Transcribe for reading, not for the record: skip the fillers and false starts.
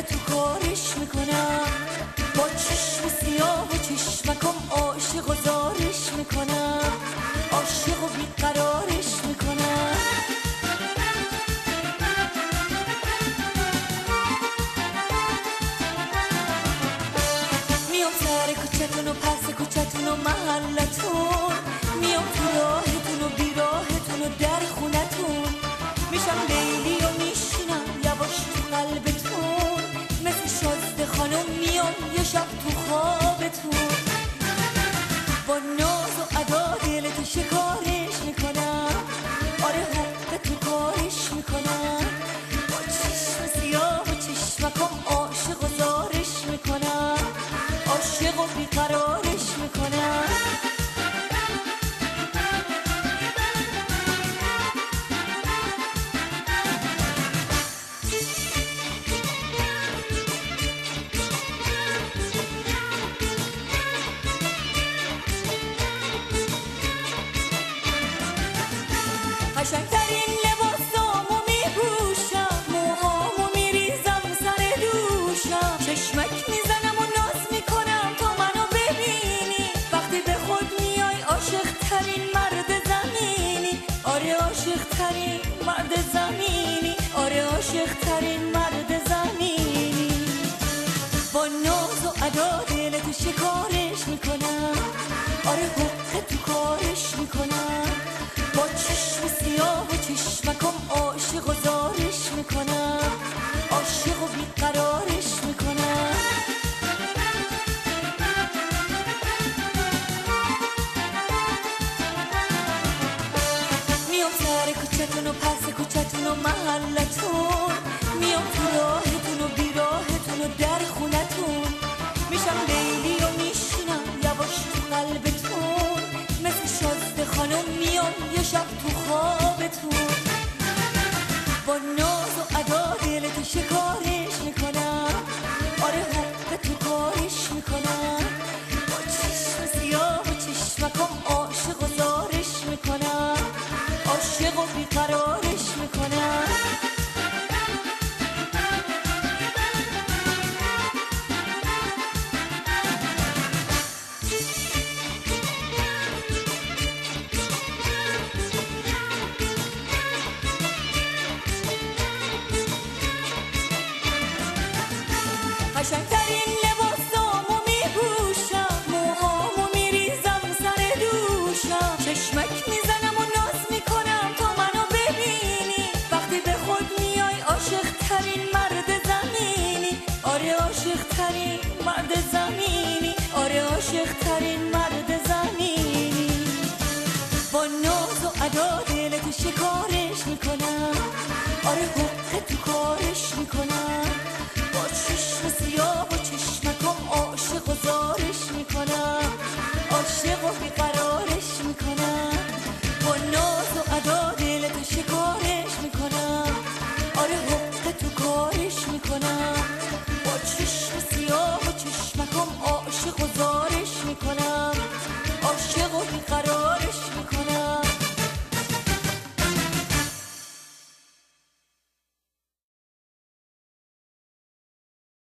تو کارش میکنم، با چشم سیاه و چشمکم عاشق و زارش میکنم، عاشق و بیقرارش میکنم. میام سر کوچتون و پس کوچتون و محلتون، میام تو راهتون و بیراهتون و در خونتون، میشم لیلی و میشینم یواش تو قلبتون، مثل شازده خانم میام یه شب تو خوابتون، با ناز و ادا دلتو شکارش میکنم، آره حق تو کارش میکنم، با چشم سیاه و چشمکم عاشق و زارش میکنم، عاشق و بیقرارش میکنم. قشنگترین لباسامو میپوشم، موهامو میریزم سر دوشم، چشمک میزنم و ناز میکنم تا منو ببینی، وقتی به خود میای عاشقترین مرد زمینی، آره عاشقترین مرد زمینی، آره عاشقترین مرد زمینی، با ناز و ادا دلتو شکارش میکنم، آره حق تو کارش میکنم، با چشم سیاه و چشمکم عاشق و زارش میکنم، عاشق و بیقرارش میکنم. میام سر کوچتون و پس کوچتون و محلتون، میام تو راهتون و بیراهتون و در خونتون، میشم لیلی و میشینم یواش تو قلبتون، مثل شازده خانم میام یه شب تو خوابتون، با ناز و ادا دلتو شکارش میکنم، آره حق تو کارش میکنم، با چشم سیاه و چشمکم عاشق و زارش میکنم، عاشق و بیقرارش میکنم. قشنگترین